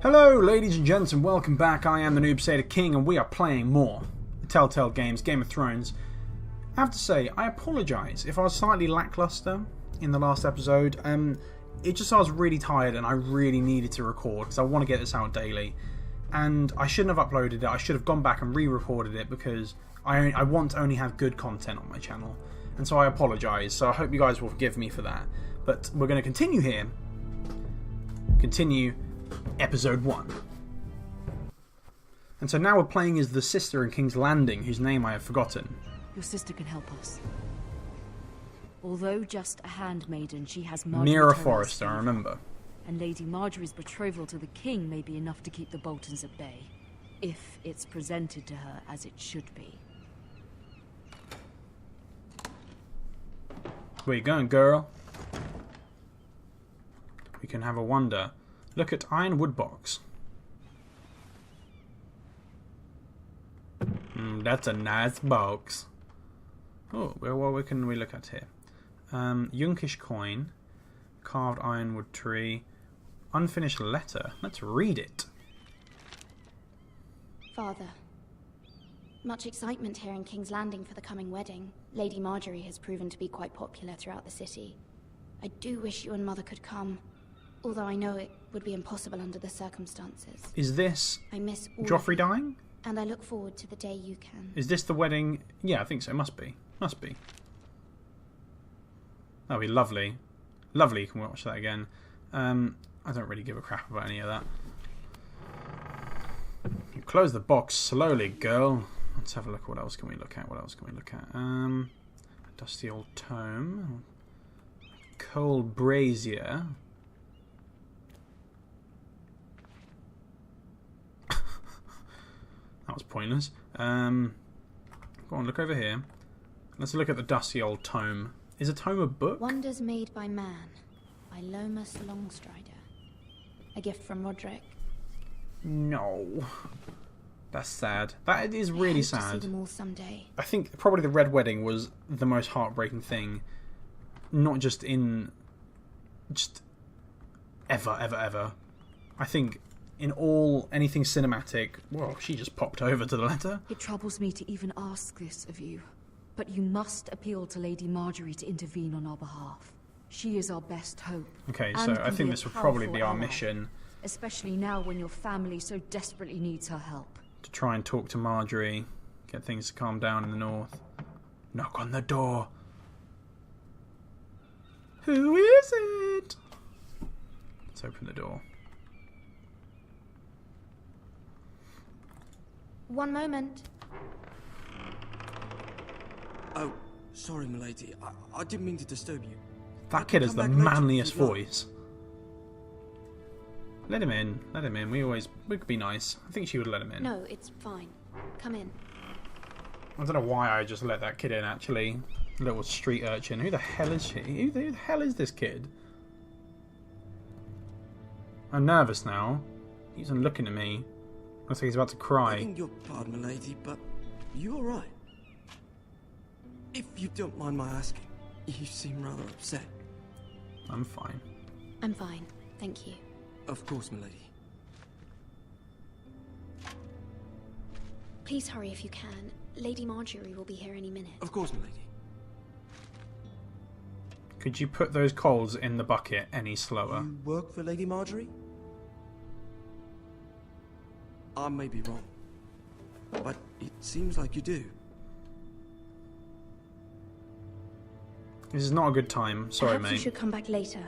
Hello ladies and gents and welcome back. I am the Crusader King and we are playing more Telltale games, Game of Thrones. I have to say, I apologise if I was slightly lacklustre in the last episode. It just I was really tired and I really needed to record because I want to get this out daily. And I shouldn't have uploaded it. I should have gone back and re-recorded it because I want to only have good content on my channel. And so I apologise. So I hope you guys will forgive me for that. But we're going to continue here. Continue Episode 1. And so now we're playing as the sister in King's Landing, whose name I have forgotten. Your sister can help us. Although just a handmaiden, she has Near a forest, I remember. And Lady Margaery's betrothal to the king may be enough to keep the Boltons at bay, if it's presented to her as it should be. Where you going, girl? We can have a wander. Look at Ironwood Box. That's a nice box. Oh, well, what can we look at here? Yunkish coin, carved ironwood tree, unfinished letter. Let's read it. Father, much excitement here in King's Landing for the coming wedding. Lady Margaery has proven to be quite popular throughout the city. I do wish you and Mother could come, although I know it would be impossible under the circumstances. Is this I miss all Joffrey dying? And I look forward to the day you can. Is this the wedding? Yeah, I think so. Must be. Must be. That'll be lovely. Lovely, you can watch that again. I don't really give a crap about any of that. You close the box slowly, girl. Let's have a look. What else can we look at? What else can we look at? A dusty old tome. Cold brazier. That was pointless. Go on, look over here. Let's look at the dusty old tome. Is a tome a book? Wonders Made by Man, by Lomas Longstrider. A gift from Roderick. No. That's sad. That is really sad. To see them all someday. I think probably the Red Wedding was the most heartbreaking thing. Not just in... just... ever. I think... in all, anything cinematic... Whoa, she just popped over to the letter. It troubles me to even ask this of you, but you must appeal to Lady Margaery to intervene on our behalf. She is our best hope. Okay, so I think this would probably be our mission. Especially now when your family so desperately needs her help. To try and talk to Margaery, get things to calm down in the north. Knock on the door. Who is it? Let's open the door. One moment. Oh, sorry, milady. I didn't mean to disturb you. That kid has the manliest voice. Let him in. Let him in. We could be nice. I think she would let him in. No, it's fine. Come in. I don't know why I just let that kid in, actually. Little street urchin. Who the hell is she? Who the hell is this kid? I'm nervous now. He's looking at me. Looks like he's about to cry. I think your pardon, milady, but you alright? If you don't mind my asking, you seem rather upset. I'm fine. I'm fine, thank you. Of course, milady. Please hurry if you can. Lady Margaery will be here any minute. Of course, milady. Could you put those coals in the bucket any slower? You work for Lady Margaery? I may be wrong, but it seems like you do. This is not a good time. Sorry, Perhaps mate. you should come back later.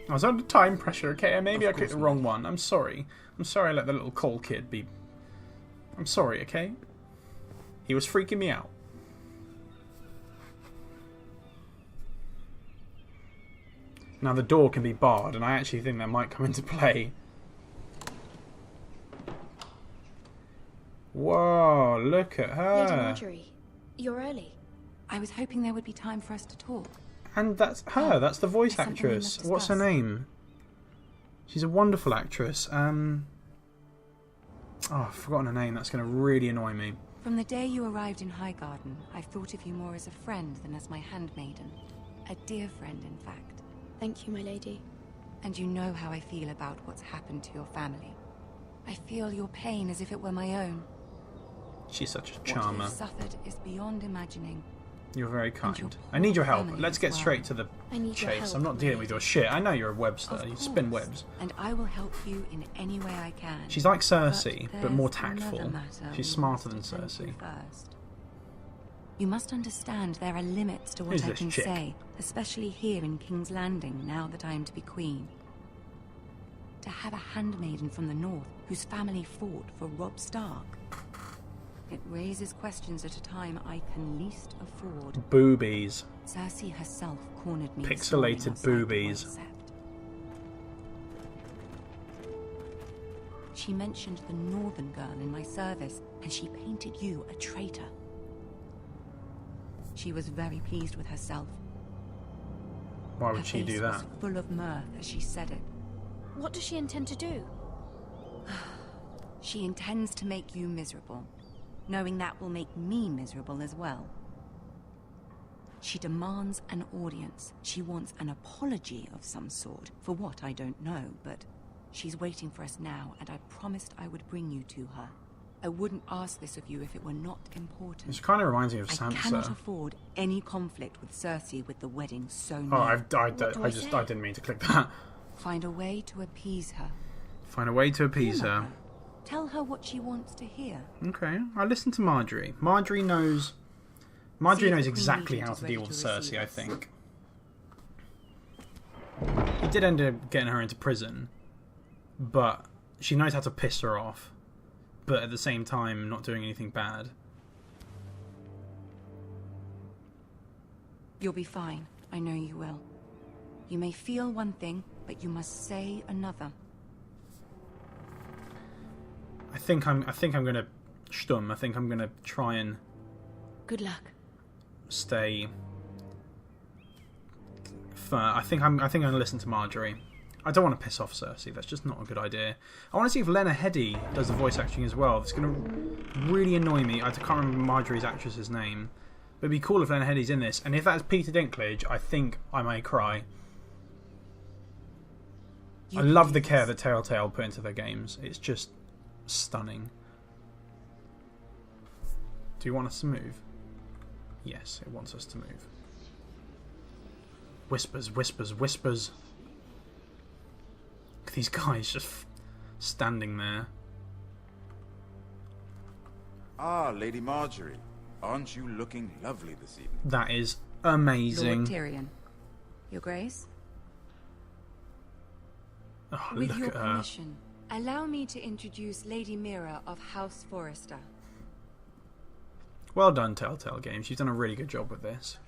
I was under time pressure, okay? Maybe I clicked the wrong mate. one. I'm sorry. I'm sorry I let the little coal kid be... I'm sorry, okay? He was freaking me out. Now the door can be barred, and I actually think that might come into play. Whoa, look at her. Lady Margaery, you're early. I was hoping there would be time for us to talk. And that's her. That's the voice There's something we actress. must What's her discuss. name? She's a wonderful actress. Oh, I've forgotten her name. That's going to really annoy me. From the day you arrived in Highgarden, I've thought of you more as a friend than as my handmaiden. A dear friend, in fact. Thank you, my lady. And you know how I feel about what's happened to your family. I feel your pain as if it were my own. She's such a What charmer. you've suffered is beyond imagining. You're very And kind. your I need your poor help. family Let's as get well. straight to the I need your chase. help, I'm not dealing with your shit. I know you're a webster. Of You spin course, webs. And I will help you in any way I can. She's like Cersei, but more there's another tactful. matter She's we smarter must than attend to Cersei. First. You must understand there are limits to what Who's I this can chick? say, especially here in King's Landing, now that I am to be queen. To have a handmaiden from the north whose family fought for Robb Stark. It raises questions at a time I can least afford. Boobies. Cersei herself cornered me. Pixelated this morning outside the boobies. White Sept. She mentioned the northern girl in my service, and she painted you a traitor. She was very pleased with herself. Why Her would she do face that? was full of mirth as she said it. What does she intend to do? She intends to make you miserable, knowing that will make me miserable as well. She demands an audience. She wants an apology of some sort. For what, I don't know, but she's waiting for us now, and I promised I would bring you to her. I wouldn't ask this of you if it were not important. This kind of reminds me of I cannot Sansa. afford any conflict with Cersei with the wedding so near. Oh, I say? didn't mean to click that. Find a way to appease her. Find a way to appease Humor her. Tell her what she wants to hear. Okay, I listen to Marjorie. Marjorie knows See if the Queen exactly Regent how is to ready deal with to receive Cersei, I us. think. He did end up getting her into prison, but she knows how to piss her off, but at the same time not doing anything bad. You'll be fine. I know you will. You may feel one thing, but you must say another. I think I'm gonna stum. I think I'm gonna try and Good luck. stay firm. I think I'm gonna listen to Marjorie. I don't want to piss off Cersei. That's just not a good idea. I want to see if Lena Headey does the voice acting as well. It's gonna really annoy me. I can't remember Marjorie's actress's name, but it'd be cool if Lena Headey's in this. And if that's Peter Dinklage, I think I may cry. I love the care that Telltale put into their games. It's just stunning. Do you want us to move? Yes, it wants us to move. Whispers, whispers, whispers. Look at these guys just standing there. Ah, Lady Marjorie. Aren't you looking lovely this evening? That is Lord amazing. Tyrion. Your Grace? Oh, With look your at her. permission, allow me to introduce Lady Mira of House Forrester. Well done, Telltale Games. You've done a really good job with this.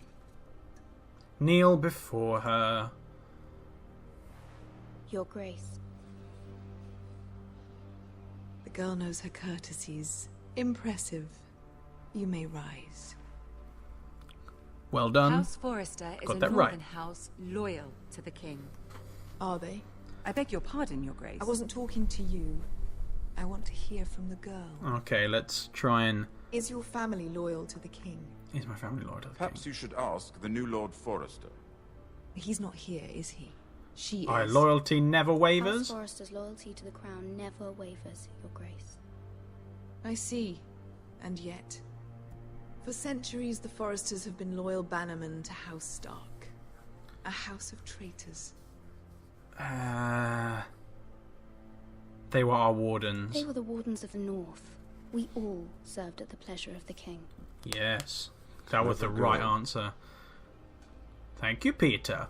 Kneel before her. Your Grace. The girl knows her courtesies. Impressive. You may rise. Well done. House Forrester is Got a that northern right. house loyal to the king. Are they? I beg your pardon, Your Grace. I wasn't talking to you. I want to hear from the girl. Okay, let's try and... Is your family loyal to the king? Is my family loyal to the Perhaps king? you should ask the new Lord Forrester. He's not here, is he? She Our is. loyalty never House wavers. Forrester's loyalty to the crown never wavers, Your Grace. I see. And yet, for centuries the Forresters have been loyal bannermen to House Stark. A house of traitors. They were our wardens. They were the wardens of the North. We all served at the pleasure of the king. Yes, that was the Clever right girl. answer. Thank you, Peter.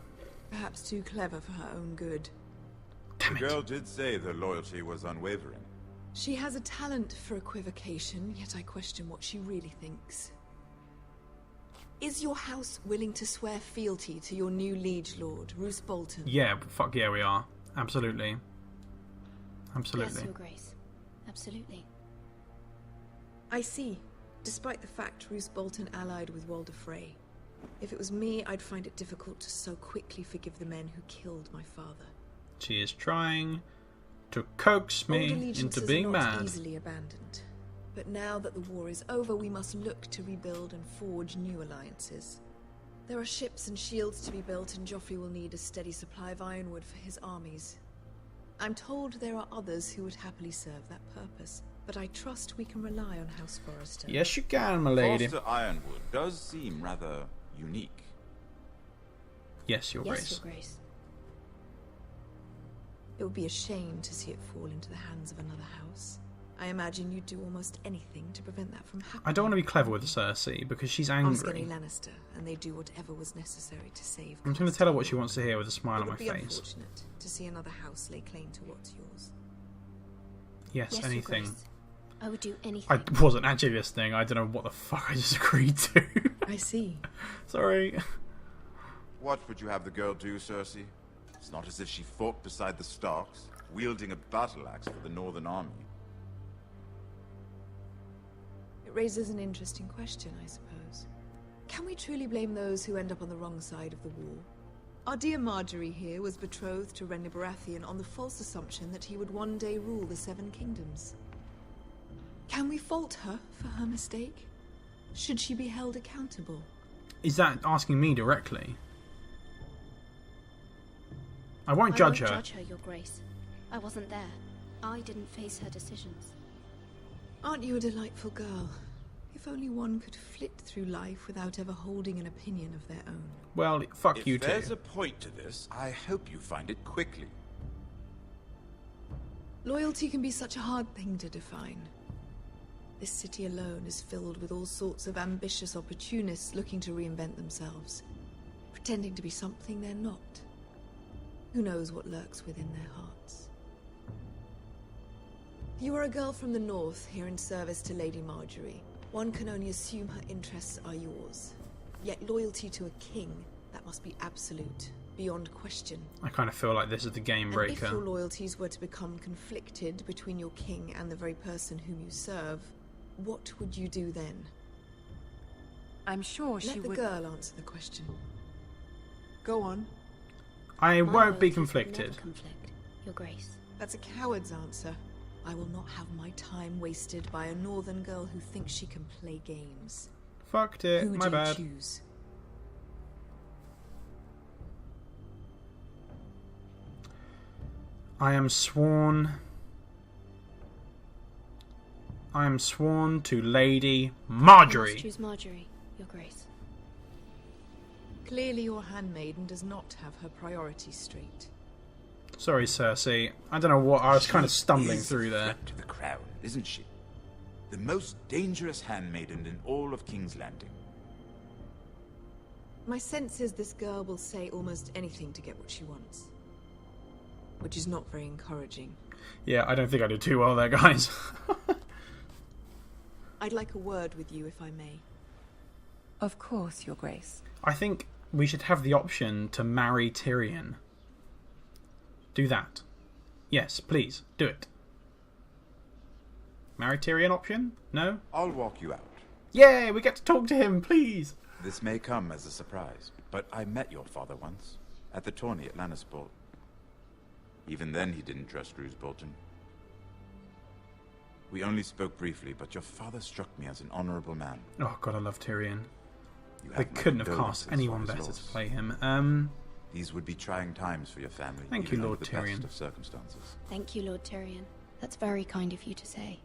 Perhaps too clever for her own good. Damn The it. girl did say their loyalty was unwavering. She has a talent for equivocation, yet I question what she really thinks. Is your house willing to swear fealty to your new liege lord, Roose Bolton? Yeah, fuck yeah, we are. Absolutely. Absolutely. Yes, Your Grace. Absolutely. I see. Despite the fact Roose Bolton allied with Walder Frey. If it was me, I'd find it difficult to so quickly forgive the men who killed my father. She is trying to coax me Old into allegiances being are not mad. easily abandoned. But now that the war is over, we must look to rebuild and forge new alliances. There are ships and shields to be built, and Joffrey will need a steady supply of ironwood for his armies. I'm told there are others who would happily serve that purpose, but I trust we can rely on House Forrester. Yes, you can, my lady. Forster ironwood does seem rather unique. Yes, Your Yes, Grace. Your Grace. It would be a shame to see it fall into the hands of another house. I imagine you'd do almost anything to prevent that from happening. I don't want to be clever with Cersei because she's Ask angry. any Lannister, and they do whatever was necessary to save. I'm going to tell her what she wants to hear with a smile It on my would be face. unfortunate to see another house lay claim to what's yours. Yes, Yes, Your anything. Grace. I would do anything. I wasn't actually listening. I don't know what the fuck I just agreed to. I see. Sorry. What would you have the girl do, Cersei? It's not as if she fought beside the Starks, wielding a battle axe for the Northern Army. It raises an interesting question, I suppose. Can we truly blame those who end up on the wrong side of the war? Our dear Marjorie here was betrothed to Renly Baratheon on the false assumption that he would one day rule the Seven Kingdoms. Can we fault her for her mistake? Should she be held accountable? Is that asking me directly? I won't judge her. I won't judge her, Your Grace. I wasn't there. I didn't face her decisions. Aren't you a delightful girl? If only one could flit through life without ever holding an opinion of their own. Well, fuck you If there's too. a point to this, I hope you find it quickly. Loyalty can be such a hard thing to define. This city alone is filled with all sorts of ambitious opportunists looking to reinvent themselves, pretending to be something they're not. Who knows what lurks within their hearts? You are a girl from the north, here in service to Lady Marjorie. One can only assume her interests are yours. Yet loyalty to a king, that must be absolute, beyond question. I kind of feel like this is the game And if your breaker. loyalties were to become conflicted between your king and the very person whom you serve, what would you do then? I'm sure she Let the would... girl answer the question. Go on. I My won't be loyalties would conflicted. never conflict, Your Grace. That's a coward's answer. I will not have my time wasted by a northern girl who thinks she can play games. Fucked it. Who My do you bad. choose? I am sworn to Lady I Marjorie. must choose Marjorie, Your Grace. Clearly your handmaiden does not have her priorities straight. Sorry, Cersei. I don't know what. I was kind of stumbling Is through a there. threat to the crown, isn't she? The most dangerous handmaiden in all of King's Landing. My sense is this girl will say almost anything to get what she wants. Which is not very encouraging. Yeah, I don't think I did too well there, guys. I'd like a word with you, if I may. Of course, Your Grace. I think we should have the option to marry Tyrion. Do that. Yes, please, do it. Marry Tyrion option? No? I'll walk you out. Yay, we get to talk to him, please! This may come as a surprise, but I met your father once, at the tourney at Lannisport. Even then he didn't trust Roose Bolton. We only spoke briefly, but your father struck me as an honorable man. Oh god, I love Tyrion. You They have my couldn't have condolences cast anyone for his better loss. to play him. These would be trying times for your family. Thank even you, Lord under the best Tyrion. of circumstances. Thank you, Lord Tyrion. That's very kind of you to say.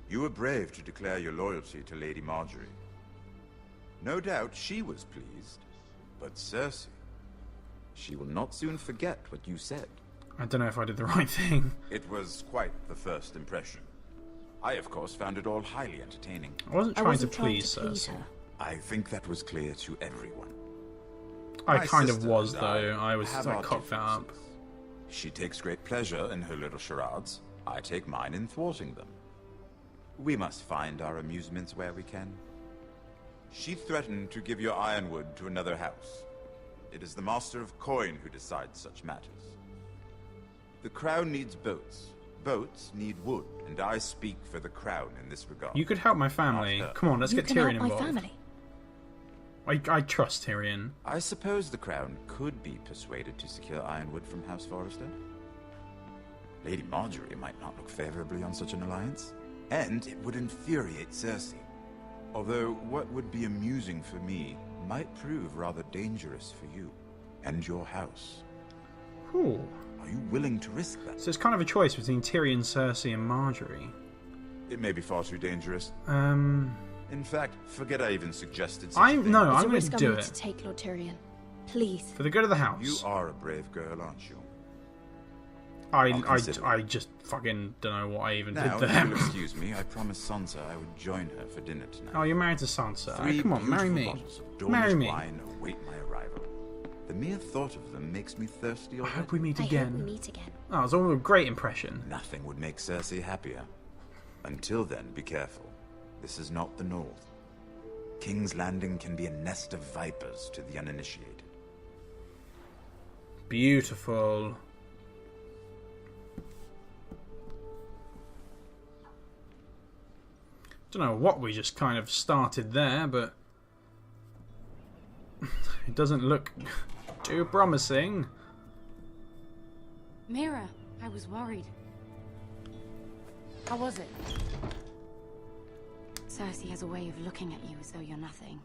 You were brave to declare your loyalty to Lady Marjorie. No doubt she was pleased, but Cersei, she will not soon forget what you said. I don't know if I did the right thing. It was quite the first impression. I, of course, found it all highly entertaining. I wasn't I trying wasn't to trying please to please Cersei. her. I think that was clear to everyone. I My kind of sister was, and though. I was have like, our cocked that up. differences. She takes great pleasure in her little charades. I take mine in thwarting them. We must find our amusements where we can. She threatened to give your ironwood to another house. It is the Master of Coin who decides such matters. The crown needs boats. Boats need wood, and I speak for the crown in this regard. You could help my family. Not her. Come on, let's You get can Tyrion help my involved. family. I trust Tyrion. I suppose the crown could be persuaded to secure ironwood from House Forrester. Lady Marjorie might not look favorably on such an alliance, and it would infuriate Cersei. Although what would be amusing for me might prove rather dangerous for you and your house. Ooh. Are you willing to risk that? So it's kind of a choice between Tyrion, Cersei, and Marjorie. It may be far too dangerous. In fact, forget I even suggested such a thing. No, I'm It's a going risk to I'm do willing it. to take, Lord Tyrion. Please. For the good of the You house. are a brave girl, aren't you? I just fucking don't know what I even Now, did if there. you'll excuse me, I promised Sansa I would join her for dinner tonight. Oh, you're married to Sansa. 3 Come on, marry beautiful me. bottles of Marry Dornish me. wine await my arrival. The mere thought of them makes me thirsty I already. hope we meet I again. hope we meet again. Oh, it's all a great impression. Nothing would make Cersei happier. Until then, be careful. This is not the North. King's Landing can be a nest of vipers to the uninitiated. Beautiful. Don't know what we just kind of started there, but it doesn't look too promising. Mira, I was worried. How was it? Cersei has a way of looking at you as though you're nothing.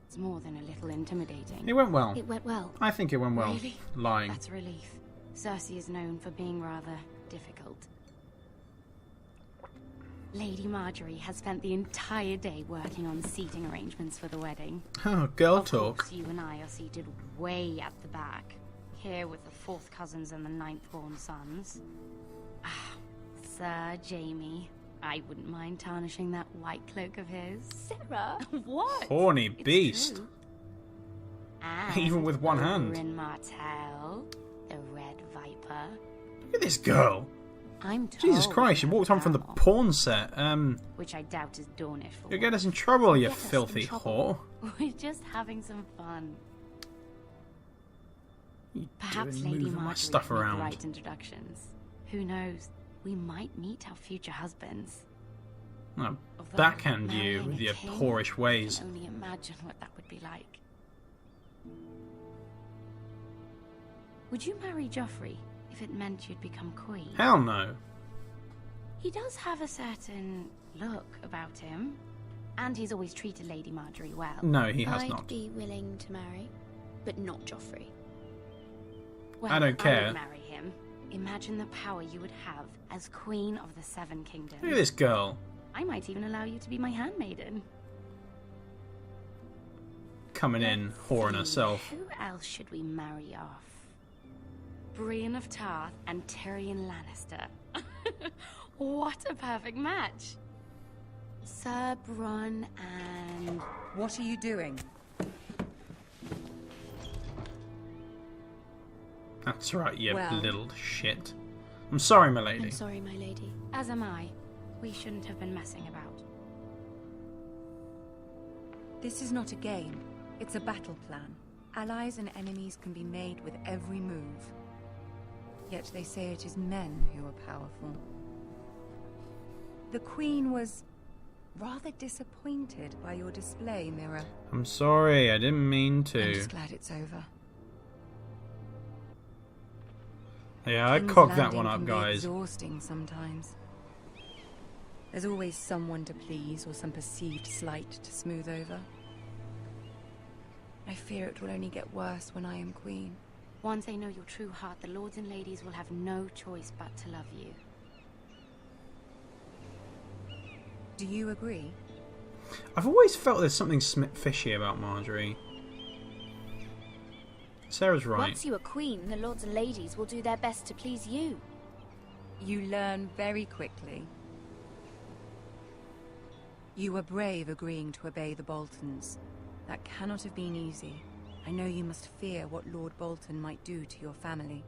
It's more than a little intimidating. It went well. It went well. I think it went well. Really? Lying. That's a relief. Cersei is known for being rather difficult. Lady Marjorie has spent the entire day working on seating arrangements for the wedding. Oh, girl Of talk. course, you and I are seated way at the back, here with the 4th cousins and the 9th-born sons. Ah, Sir Jaime. I wouldn't mind tarnishing that white cloak of his. Sarah. What? Horny It's beast. true. And Even with one hand. Oberyn Martell, the Red Viper. Look at this girl. I'm told Jesus Christ, she you walked on from the now, porn set. which I doubt is Dornish for. You'll get us in trouble, you Get us in filthy trouble. whore. We're just having some fun. You Perhaps doing Lady moving my Marjorie stuff will make around. the right introductions. Who knows? We might meet our future husbands. I'll Although backhand you marrying with a your king, whorish ways. I can only imagine what that would be like. Would you marry Joffrey if it meant you'd become queen? Hell no. He does have a certain look about him, and he's always treated Lady Marjorie well. No, he has I'd not. be willing to marry, but not Joffrey. Well, I don't care. I would marry him. Imagine the power you would have as Queen of the Seven Kingdoms. Look at this girl. I might even allow you to be my handmaiden. Coming in, whoring herself. Who else should we marry off? Brienne of Tarth and Tyrion Lannister. What a perfect match. Sir Bronn and... What are you doing? That's right, you Well. little shit. I'm sorry, my lady. I'm sorry, my lady. As am I. We shouldn't have been messing about. This is not a game. It's a battle plan. Allies and enemies can be made with every move. Yet they say it is men who are powerful. The Queen was rather disappointed by your display, Mira. I'm sorry, I didn't mean I'm to. just glad it's over. Yeah, I King's cocked that Landing one up, can be guys. exhausting sometimes. There's always someone to please or some perceived slight to smooth over. I fear it will only get worse when I am queen. Once they know your true heart, the lords and ladies will have no choice but to love you. Do you agree? I've always felt there's something fishy about Marjorie. Sarah's right. Once you are queen, the lords and ladies will do their best to please you. You learn very quickly. You were brave agreeing to obey the Boltons. That cannot have been easy. I know you must fear what Lord Bolton might do to your family.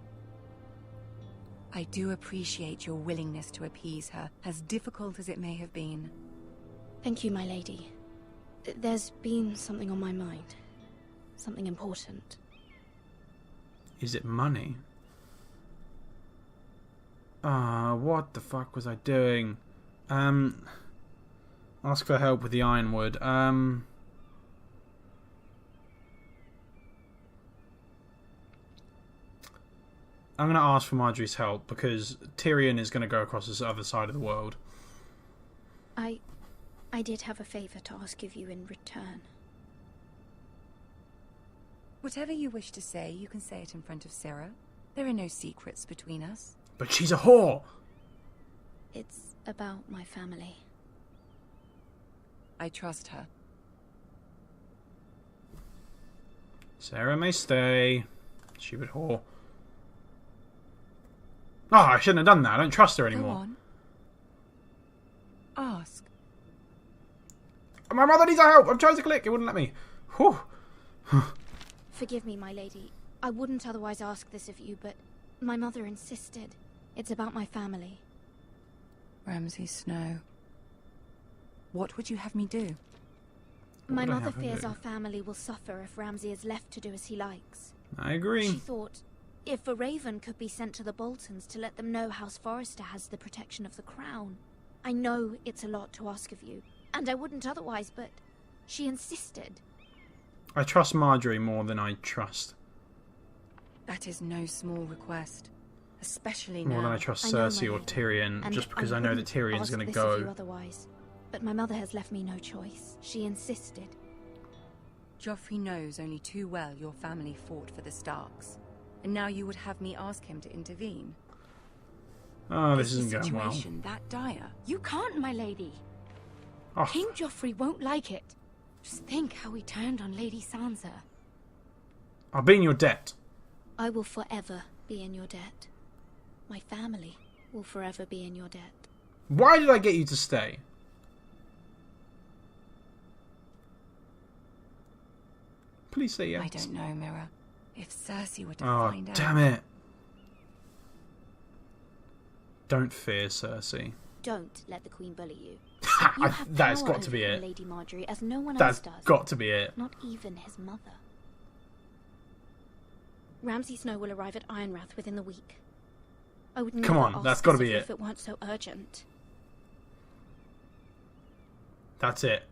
I do appreciate your willingness to appease her, as difficult as it may have been. Thank you, my lady. There's been something on my mind. Something important. Is it money? What the fuck was I doing? Ask for help with the ironwood. I'm going to ask for Marjorie's help because Tyrion is going to go across this other side of the world. I did have a favor to ask of you in return. Whatever you wish to say, you can say it in front of Sera. There are no secrets between us. But she's a whore! It's about my family. I trust her. Sera may stay. Stupid whore. Oh, I shouldn't have done that. I don't trust her anymore. Go on. Ask. My mother needs our help. I'm trying to click. It wouldn't let me. Whew. Forgive me, my lady. I wouldn't otherwise ask this of you, but my mother insisted. It's about my family. Ramsay Snow. What would you have me do? My mother fears our family will suffer if Ramsay is left to do as he likes. I agree. She thought, if a raven could be sent to the Boltons to let them know House Forrester has the protection of the crown. I know it's a lot to ask of you, and I wouldn't otherwise, but she insisted. I trust Marjorie more than I trust. That is no small request. Especially now. More than I trust I know, Cersei my or lady, Tyrion, and just because I I know that wouldn't Tyrion's ask going to this of you go. otherwise. But my mother has left me no choice. She insisted. Joffrey knows only too well your family fought for the Starks. And now you would have me ask him to intervene. Oh, this Is isn't the going well. situation that dire? You can't, my lady. Oh, King Joffrey won't like it. Just think how he turned on Lady Sansa. I'll be in your debt. I will forever be in your debt. My family will forever be in your debt. Why did I get you to stay? Please say yes. I don't know, Mirror. If Cersei were to Oh, find out... damn it. Don't fear Cersei. Don't let the Queen bully you. That's got to be it. Lady Marjorie, as no one That's else does. got to be it. Not even his mother. Ramsay Snow will arrive at Ironrath within the week. I would Come never on, ask that's gotta this of be you it. if it weren't so urgent. That's it.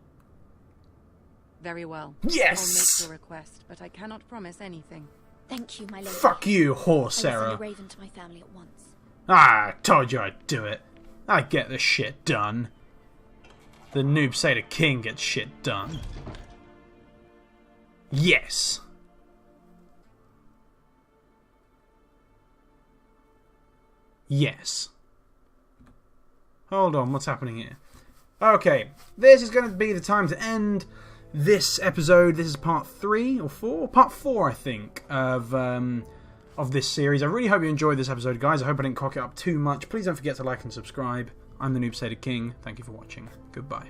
Very well. Yes! I'll make your request, but I cannot promise anything. Thank you, my lady. Fuck you, whore I will send a Sarah. raven to my family at once. Ah, I told you I'd do it. I get the shit done. The noob Crusader King gets shit done. Yes. Yes. Hold on, what's happening here? Okay, this is going to be the time to end this episode. This is part 3 or 4? Part 4, I think, of this series. I really hope you enjoyed this episode, guys. I hope I didn't cock it up too much. Please don't forget to like and subscribe. I'm the Noob Crusader King. Thank you for watching. Goodbye.